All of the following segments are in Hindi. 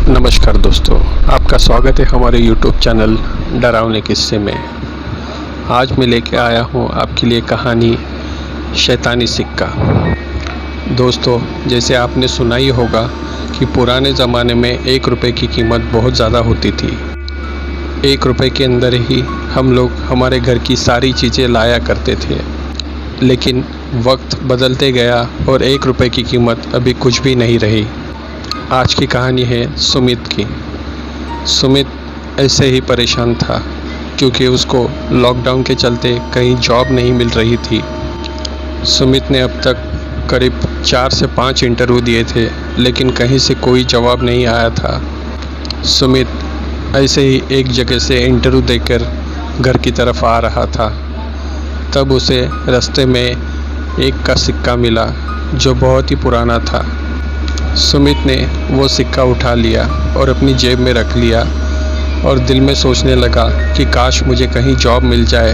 नमस्कार दोस्तों, आपका स्वागत है हमारे YouTube चैनल डरावने किस्से में। आज मैं लेके आया हूँ आपके लिए कहानी शैतानी सिक्का। दोस्तों, जैसे आपने सुना ही होगा कि पुराने ज़माने में 1 रुपये की कीमत बहुत ज़्यादा होती थी। 1 रुपये के अंदर ही हम लोग हमारे घर की सारी चीज़ें लाया करते थे। लेकिन वक्त बदलते गया और 1 रुपये की कीमत अभी कुछ भी नहीं रही। आज की कहानी है सुमित की। सुमित ऐसे ही परेशान था क्योंकि उसको लॉकडाउन के चलते कहीं जॉब नहीं मिल रही थी। सुमित ने अब तक करीब 4 से 5 इंटरव्यू दिए थे, लेकिन कहीं से कोई जवाब नहीं आया था। सुमित ऐसे ही एक जगह से इंटरव्यू देकर घर की तरफ आ रहा था। तब उसे रास्ते में एक का सिक्का मिला जो बहुत ही पुराना था। सुमित ने वो सिक्का उठा लिया और अपनी जेब में रख लिया और दिल में सोचने लगा कि काश मुझे कहीं जॉब मिल जाए।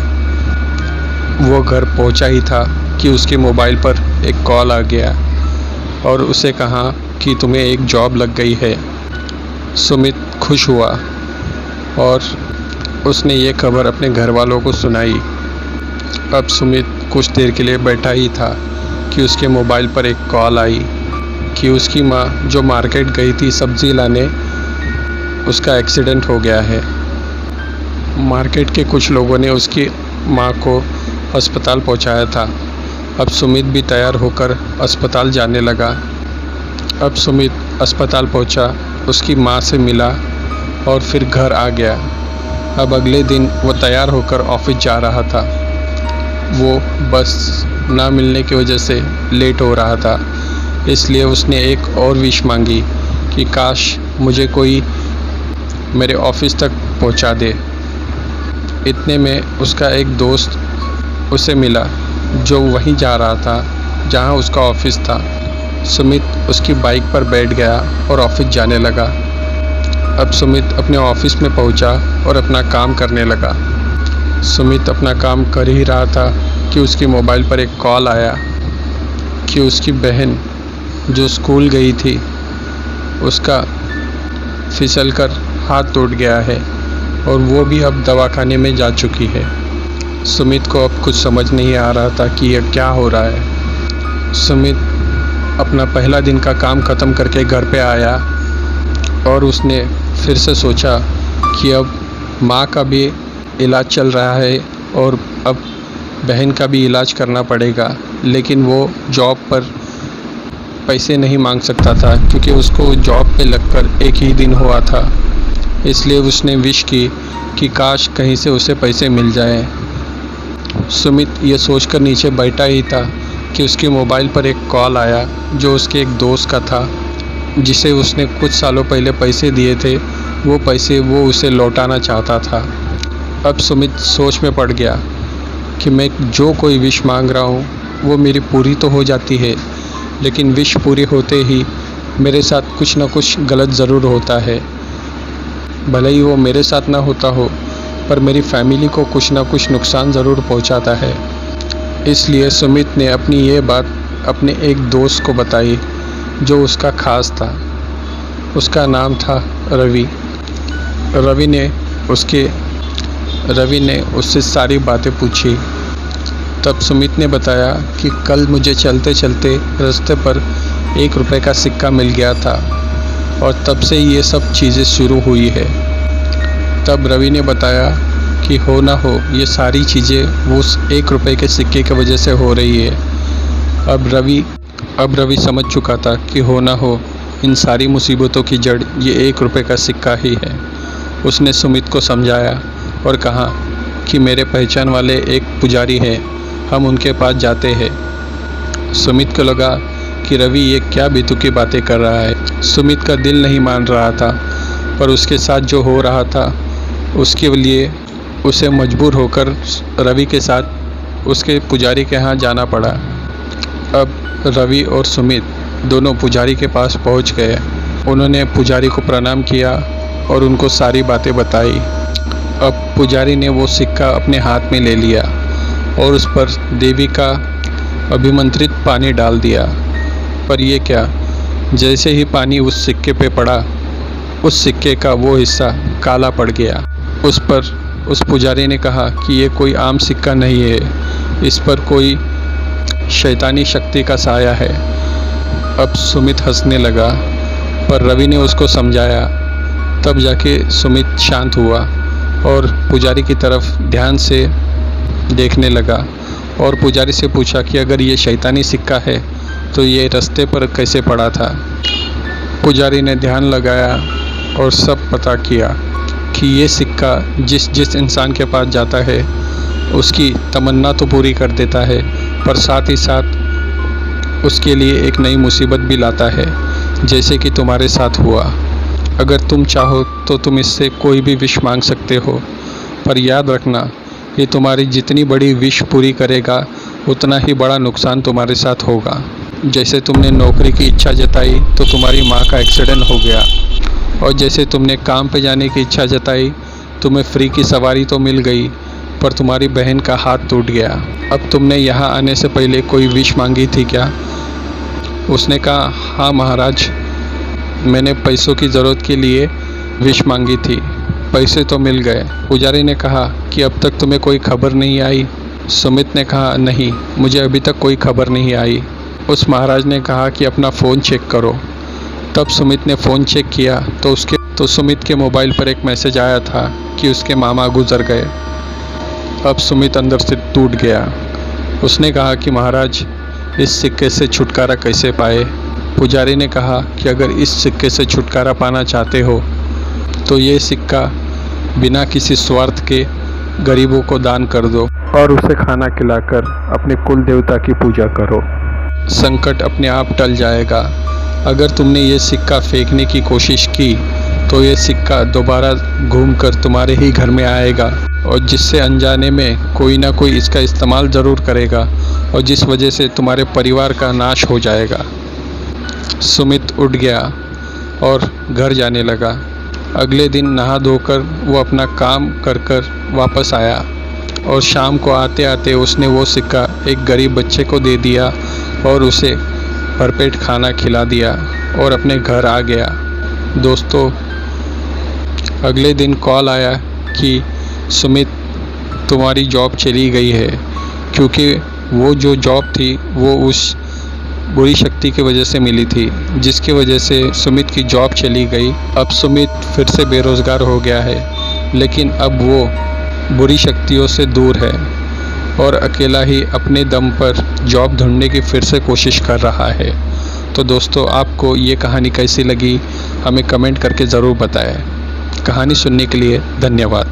वो घर पहुंचा ही था कि उसके मोबाइल पर एक कॉल आ गया और उसे कहा कि तुम्हें एक जॉब लग गई है। सुमित खुश हुआ और उसने ये खबर अपने घर वालों को सुनाई। अब सुमित कुछ देर के लिए बैठा ही था कि उसके मोबाइल पर एक कॉल आई कि उसकी माँ जो मार्केट गई थी सब्ज़ी लाने, उसका एक्सीडेंट हो गया है। मार्केट के कुछ लोगों ने उसकी माँ को अस्पताल पहुँचाया था। अब सुमित भी तैयार होकर अस्पताल जाने लगा। अब सुमित अस्पताल पहुँचा, उसकी माँ से मिला और फिर घर आ गया। अब अगले दिन वो तैयार होकर ऑफिस जा रहा था। वो बस ना मिलने की वजह से लेट हो रहा था, इसलिए उसने एक और विश मांगी कि काश मुझे कोई मेरे ऑफिस तक पहुंचा दे। इतने में उसका एक दोस्त उसे मिला जो वहीं जा रहा था जहां उसका ऑफिस था। सुमित उसकी बाइक पर बैठ गया और ऑफिस जाने लगा। अब सुमित अपने ऑफिस में पहुंचा और अपना काम करने लगा। सुमित अपना काम कर ही रहा था कि उसके मोबाइल पर एक कॉल आया कि उसकी बहन जो स्कूल गई थी उसका फिसलकर हाथ टूट गया है और वो भी अब दवाखाने में जा चुकी है। सुमित को अब कुछ समझ नहीं आ रहा था कि यह क्या हो रहा है। सुमित अपना पहला दिन का काम ख़त्म करके घर पे आया और उसने फिर से सोचा कि अब माँ का भी इलाज चल रहा है और अब बहन का भी इलाज करना पड़ेगा। लेकिन वो जॉब पर पैसे नहीं मांग सकता था क्योंकि उसको जॉब पे लगकर 1 ही दिन हुआ था। इसलिए उसने विश की कि काश कहीं से उसे पैसे मिल जाए। सुमित ये सोचकर नीचे बैठा ही था कि उसके मोबाइल पर एक कॉल आया जो उसके एक दोस्त का था, जिसे उसने कुछ सालों पहले पैसे दिए थे। वो पैसे वो उसे लौटाना चाहता था। अब सुमित सोच में पड़ गया कि मैं जो कोई विश मांग रहा हूँ वो मेरी पूरी तो हो जाती है, लेकिन विश पूरी होते ही मेरे साथ कुछ ना कुछ गलत ज़रूर होता है। भले ही वो मेरे साथ ना होता हो, पर मेरी फैमिली को कुछ ना कुछ नुकसान ज़रूर पहुंचाता है। इसलिए सुमित ने अपनी ये बात अपने एक दोस्त को बताई जो उसका ख़ास था। उसका नाम था रवि। रवि ने उससे सारी बातें पूछी। तब सुमित ने बताया कि कल मुझे चलते चलते रास्ते पर 1 रुपये का सिक्का मिल गया था और तब से ये सब चीज़ें शुरू हुई है। तब रवि ने बताया कि हो ना हो ये सारी चीज़ें वो उस 1 रुपये के सिक्के की वजह से हो रही है। अब रवि समझ चुका था कि हो ना हो इन सारी मुसीबतों की जड़ ये 1 रुपये का सिक्का ही है। उसने सुमित को समझाया और कहा कि मेरे पहचान वाले एक पुजारी हैं, हम उनके पास जाते हैं। सुमित को लगा कि रवि ये क्या बेतुकी बातें कर रहा है। सुमित का दिल नहीं मान रहा था, पर उसके साथ जो हो रहा था उसके लिए उसे मजबूर होकर रवि के साथ उसके पुजारी के यहाँ जाना पड़ा। अब रवि और सुमित दोनों पुजारी के पास पहुँच गए। उन्होंने पुजारी को प्रणाम किया और उनको सारी बातें बताई। अब पुजारी ने वो सिक्का अपने हाथ में ले लिया और उस पर देवी का अभिमंत्रित पानी डाल दिया। पर ये क्या, जैसे ही पानी उस सिक्के पे पड़ा उस सिक्के का वो हिस्सा काला पड़ गया। उस पर उस पुजारी ने कहा कि ये कोई आम सिक्का नहीं है, इस पर कोई शैतानी शक्ति का साया है। अब सुमित हंसने लगा, पर रवि ने उसको समझाया। तब जाके सुमित शांत हुआ और पुजारी की तरफ ध्यान से देखने लगा और पुजारी से पूछा कि अगर ये शैतानी सिक्का है तो ये रास्ते पर कैसे पड़ा था। पुजारी ने ध्यान लगाया और सब पता किया कि ये सिक्का जिस इंसान के पास जाता है उसकी तमन्ना तो पूरी कर देता है, पर साथ ही साथ उसके लिए एक नई मुसीबत भी लाता है, जैसे कि तुम्हारे साथ हुआ। अगर तुम चाहो तो तुम इससे कोई भी विश मांग सकते हो, पर याद रखना ये तुम्हारी जितनी बड़ी विश पूरी करेगा उतना ही बड़ा नुकसान तुम्हारे साथ होगा। जैसे तुमने नौकरी की इच्छा जताई तो तुम्हारी माँ का एक्सीडेंट हो गया, और जैसे तुमने काम पे जाने की इच्छा जताई तुम्हें फ्री की सवारी तो मिल गई, पर तुम्हारी बहन का हाथ टूट गया। अब तुमने यहाँ आने से पहले कोई विश मांगी थी क्या? उसने कहा, हाँ महाराज, मैंने पैसों की ज़रूरत के लिए विश मांगी थी, पैसे तो मिल गए। पुजारी ने कहा कि अब तक तुम्हें कोई खबर नहीं आई? सुमित ने कहा, नहीं, मुझे अभी तक कोई खबर नहीं आई। उस महाराज ने कहा कि अपना फ़ोन चेक करो। तब सुमित ने फ़ोन चेक किया तो सुमित के मोबाइल पर एक मैसेज आया था कि उसके मामा गुजर गए। अब सुमित अंदर से टूट गया। उसने कहा कि महाराज, इस सिक्के से छुटकारा कैसे पाए? पुजारी ने कहा कि अगर इस सिक्के से छुटकारा पाना चाहते हो तो ये सिक्का बिना किसी स्वार्थ के गरीबों को दान कर दो और उसे खाना खिलाकर अपने कुल देवता की पूजा करो। संकट अपने आप टल जाएगा। अगर तुमने ये सिक्का फेंकने की कोशिश की तो ये सिक्का दोबारा घूमकर तुम्हारे ही घर में आएगा, और जिससे अनजाने में कोई ना कोई इसका इस्तेमाल ज़रूर करेगा, और जिस वजह से तुम्हारे परिवार का नाश हो जाएगा। सुमित उठ गया और घर जाने लगा। अगले दिन नहा धोकर वो अपना काम कर वापस आया, और शाम को आते आते उसने वो सिक्का एक गरीब बच्चे को दे दिया और उसे भरपेट खाना खिला दिया और अपने घर आ गया। दोस्तों, अगले दिन कॉल आया कि सुमित, तुम्हारी जॉब चली गई है, क्योंकि वो जो जॉब थी वो उस बुरी शक्ति की वजह से मिली थी, जिसकी वजह से सुमित की जॉब चली गई। अब सुमित फिर से बेरोज़गार हो गया है, लेकिन अब वो बुरी शक्तियों से दूर है और अकेला ही अपने दम पर जॉब ढूंढने की फिर से कोशिश कर रहा है। तो दोस्तों, आपको ये कहानी कैसी लगी हमें कमेंट करके ज़रूर बताएं। कहानी सुनने के लिए धन्यवाद।